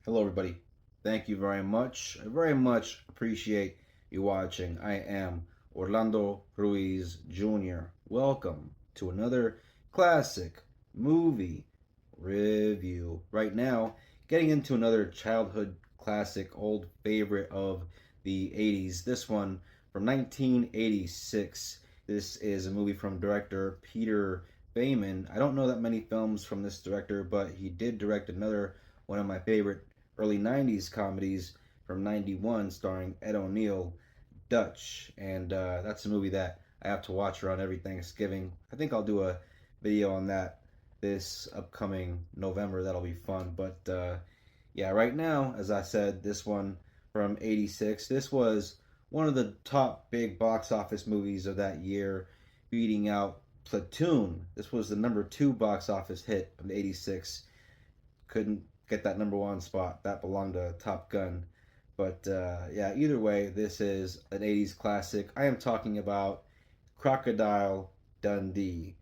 Hello, everybody. Thank you very much. I very much appreciate you watching. I am Orlando Ruiz Jr. Welcome to another classic movie review. Right now, getting into another childhood classic, old favorite of the 80s. This one from 1986. This is a movie from director Peter Faiman. I don't know that many films from this director, but he did direct another one of my favorite early 90s comedies from 91 starring Ed O'Neill, Dutch. And that's a movie that I have to watch around every Thanksgiving. I think I'll do a video on that this upcoming November. That'll be fun. But yeah, right now, as I said, this one from 86. This was one of the top big box office movies of that year, beating out Platoon. This was the number 2 box office hit of 86. Couldn't get that number 1 spot. That belonged to Top Gun. But yeah, either way, this is an 80s classic. I am talking about Crocodile Dundee.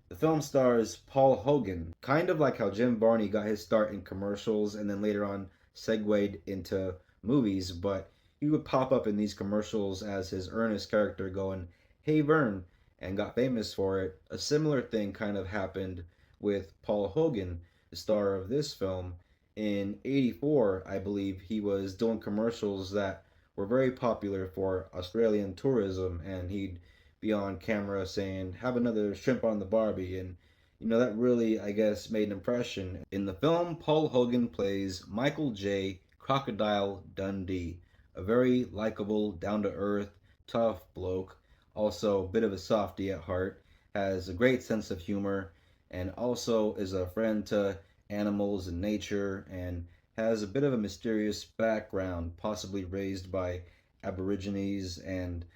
The film stars Paul Hogan, kind of like how Jim Varney got his start in commercials and then later on segued into movies, but he would pop up in these commercials as his earnest character going, "Hey Vern," and got famous for it. A similar thing kind of happened with Paul Hogan, the star of this film. In 84, I believe, he was doing commercials that were very popular for Australian tourism, and he'd be on camera saying, "Have another shrimp on the Barbie." And, that really, I guess, made an impression. In the film, Paul Hogan plays Michael J. Crocodile Dundee, a very likable, down to earth, tough bloke, also a bit of a softy at heart, has a great sense of humor, and also is a friend to animals and nature, and has a bit of a mysterious background, possibly raised by Aborigines. And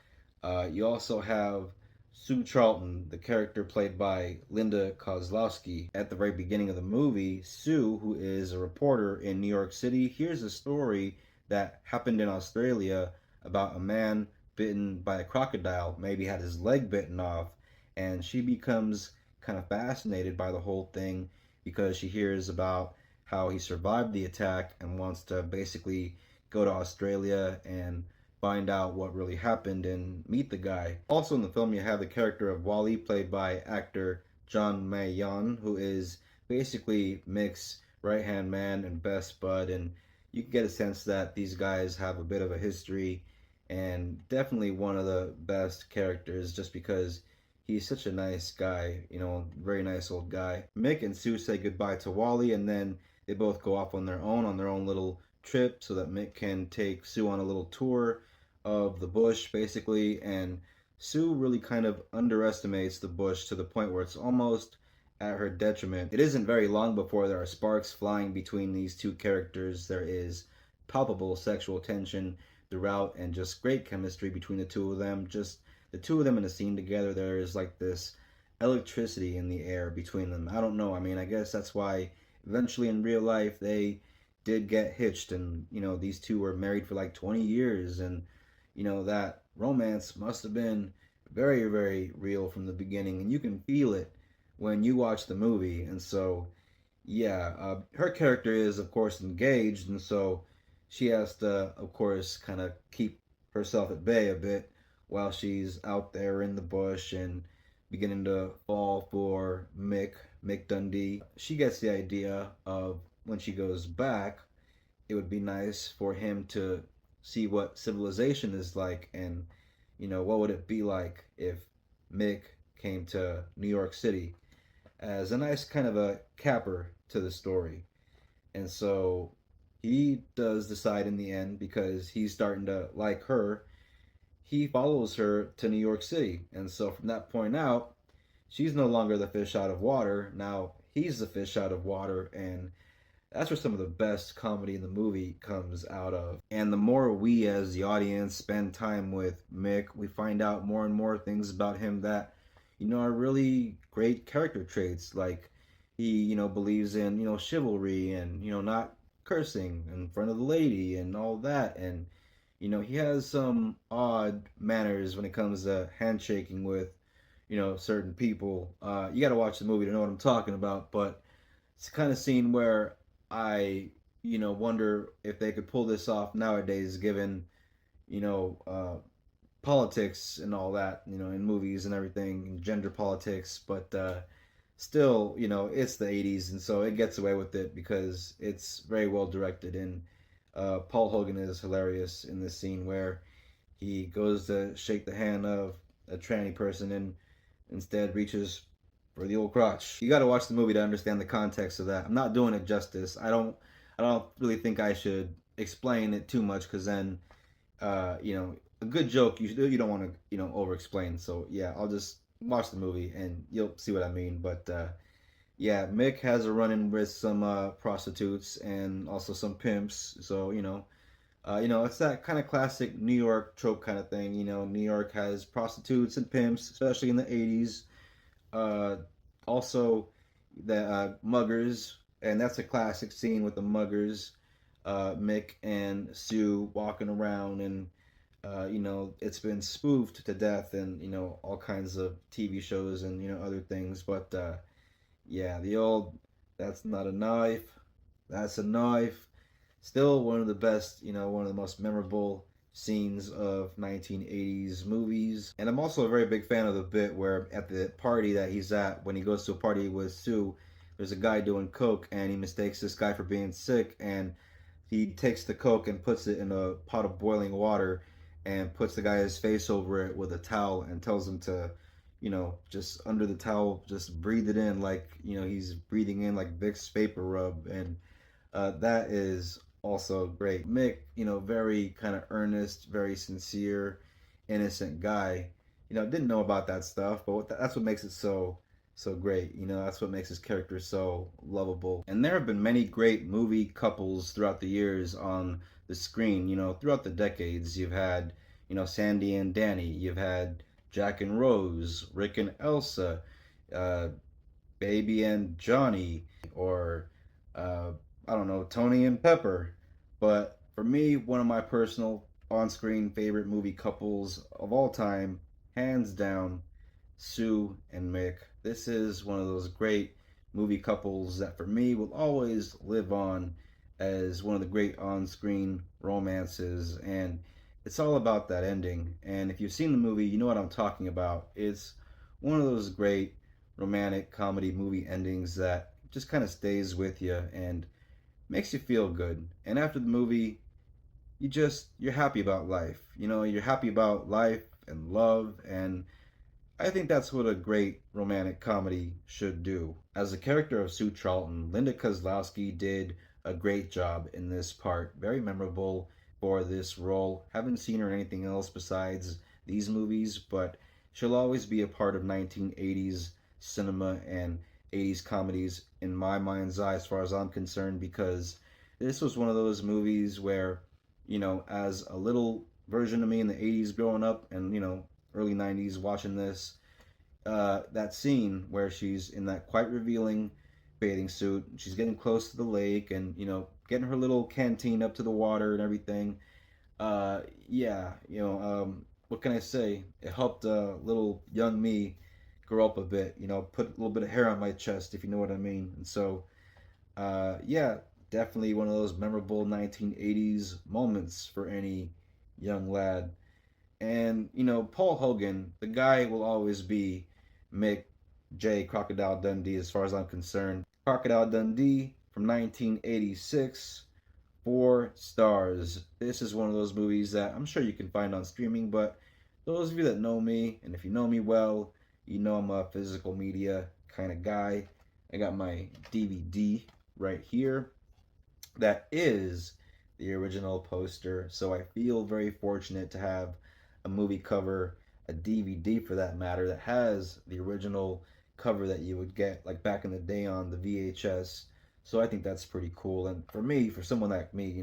you also have Sue Charlton, the character played by Linda Kozlowski. At the very beginning of the movie, Sue, who is a reporter in New York City, hears a story that happened in Australia about a man bitten by a crocodile, maybe had his leg bitten off, and she becomes kind of fascinated by the whole thing because she hears about how he survived the attack and wants to basically go to Australia and find out what really happened and meet the guy. Also in the film, you have the character of Wally, played by actor John Mayon, who is basically Mick's right hand man and best bud. And you can get a sense that these guys have a bit of a history, and definitely one of the best characters just because he's such a nice guy, very nice old guy. Mick and Sue say goodbye to Wally, and then they both go off on their own little trip so that Mick can take Sue on a little tour of the bush, basically. And Sue really kind of underestimates the bush to the point where it's almost at her detriment. It isn't very long before there are sparks flying between these two characters. There is palpable sexual tension throughout and just great chemistry between the two of them. Just the two of them in a scene together, there is like this electricity in the air between them. I don't know. I mean, I guess that's why eventually in real life they did get hitched, and these two were married for like 20 years. And that romance must have been very, very real from the beginning, and you can feel it when you watch the movie. And so, yeah, her character is, of course, engaged, and so she has to, of course, kind of keep herself at bay a bit while she's out there in the bush and beginning to fall for Mick Dundee. She gets the idea of when she goes back, it would be nice for him to see what civilization is like, and what would it be like if Mick came to New York City, as a nice kind of a capper to the story. And so he does decide in the end, because he's starting to like her, he follows her to New York City. And so from that point out, she's no longer the fish out of water. Now he's the fish out of water, and that's where some of the best comedy in the movie comes out of. And the more we as the audience spend time with Mick, we find out more and more things about him that, are really great character traits. Like he, believes in, chivalry and, not cursing in front of the lady and all that. And, he has some odd manners when it comes to handshaking with, certain people. You got to watch the movie to know what I'm talking about, but it's the kind of scene where I, wonder if they could pull this off nowadays, given you know politics and all that, in movies and everything, and gender politics. But still, it's the '80s, and so it gets away with it because it's very well directed. And Paul Hogan is hilarious in this scene where he goes to shake the hand of a tranny person and instead reaches for the old crotch. You got to watch the movie to understand the context of that. I'm not doing it justice. I don't really think I should explain it too much because then, a good joke you don't want to over explain. So yeah, I'll just watch the movie and you'll see what I mean. But yeah, Mick has a run in with some prostitutes and also some pimps. So it's that kind of classic New York trope kind of thing. New York has prostitutes and pimps, especially in the '80s. Uh, Also, the muggers, and that's a classic scene with the muggers, Mick and Sue walking around, and it's been spoofed to death, and all kinds of TV shows and other things. But yeah, the old "that's not a knife, that's a knife." Still one of the best, one of the most memorable scenes of 1980s movies. And I'm also a very big fan of the bit where at the party that he's at, when he goes to a party with Sue, there's a guy doing coke and he mistakes this guy for being sick, and he takes the coke and puts it in a pot of boiling water and puts the guy's face over it with a towel and tells him to just under the towel, just breathe it in like he's breathing in like Vicks vapor rub. And that is also great. Mick, very kind of earnest, very sincere, innocent guy. Didn't know about that stuff, but that's what makes it so great. That's what makes his character so lovable. And there have been many great movie couples throughout the years on the screen. Throughout the decades, you've had Sandy and Danny. You've had Jack and Rose, Rick and Elsa, uh, Baby and Johnny, or uh, I don't know, Tony and Pepper. But for me, one of my personal on screen favorite movie couples of all time, hands down, Sue and Mick. This is one of those great movie couples that for me will always live on as one of the great on screen romances. And it's all about that ending. And if you've seen the movie, you know what I'm talking about. It's one of those great romantic comedy movie endings that just kind of stays with you and makes you feel good. And after the movie, you're happy about life. You're happy about life and love, and I think that's what a great romantic comedy should do. As the character of Sue Charlton, Linda Kozlowski did a great job in this part. Very memorable for this role. Haven't seen her in anything else besides these movies, but she'll always be a part of 1980s cinema and '80s comedies in my mind's eye, as far as I'm concerned, because this was one of those movies where, as a little version of me in the '80s growing up and, early '90s watching this, that scene where she's in that quite revealing bathing suit, she's getting close to the lake and, getting her little canteen up to the water and everything. Yeah, what can I say? It helped little young me grow up a bit, put a little bit of hair on my chest, if you know what I mean. And so, yeah, definitely one of those memorable 1980s moments for any young lad. And, Paul Hogan, the guy will always be Mick J. Crocodile Dundee as far as I'm concerned. Crocodile Dundee from 1986, 4 stars. This is one of those movies that I'm sure you can find on streaming, but those of you that know me, and if you know me well, you know I'm a physical media kind of guy. I got my DVD right here that is the original poster. So I feel very fortunate to have a movie cover, a DVD for that matter, that has the original cover that you would get like back in the day on the VHS. So I think that's pretty cool. And for me, for someone like me,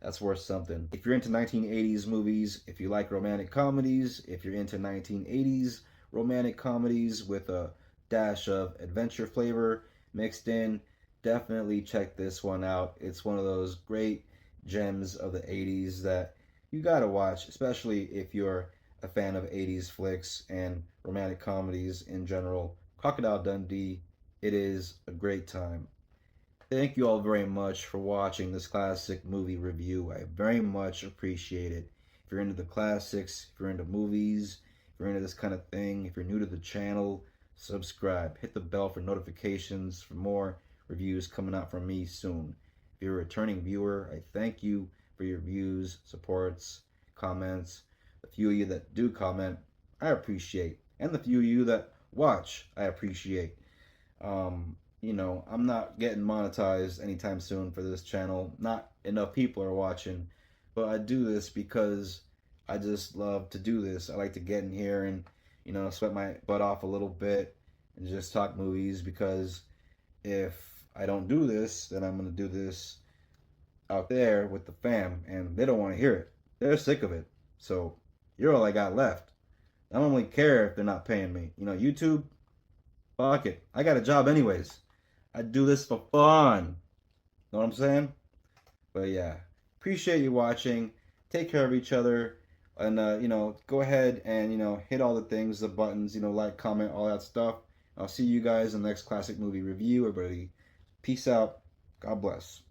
that's worth something. If you're into 1980s movies, if you like romantic comedies, if you're into 1980s romantic comedies with a dash of adventure flavor mixed in, definitely check this one out. It's one of those great gems of the '80s that you gotta watch, especially if you're a fan of '80s flicks and romantic comedies in general. Crocodile Dundee, it is a great time. Thank you all very much for watching this classic movie review. I very much appreciate it. If you're into the classics, if you're into movies, if you're into this kind of thing, if you're new to the channel, subscribe. Hit the bell for notifications for more reviews coming out from me soon. If you're a returning viewer, I thank you for your views, supports, comments. The few of you that do comment, I appreciate. And the few of you that watch, I appreciate. I'm not getting monetized anytime soon for this channel. Not enough people are watching, but I do this because I just love to do this. I like to get in here and, sweat my butt off a little bit and just talk movies because if I don't do this, then I'm going to do this out there with the fam and they don't want to hear it. They're sick of it. So you're all I got left. I don't really care if they're not paying me. YouTube, fuck it. I got a job anyways. I do this for fun. Know what I'm saying? But yeah, appreciate you watching. Take care of each other. And, go ahead and, hit all the things, the buttons, like, comment, all that stuff. I'll see you guys in the next classic movie review. Everybody, peace out. God bless.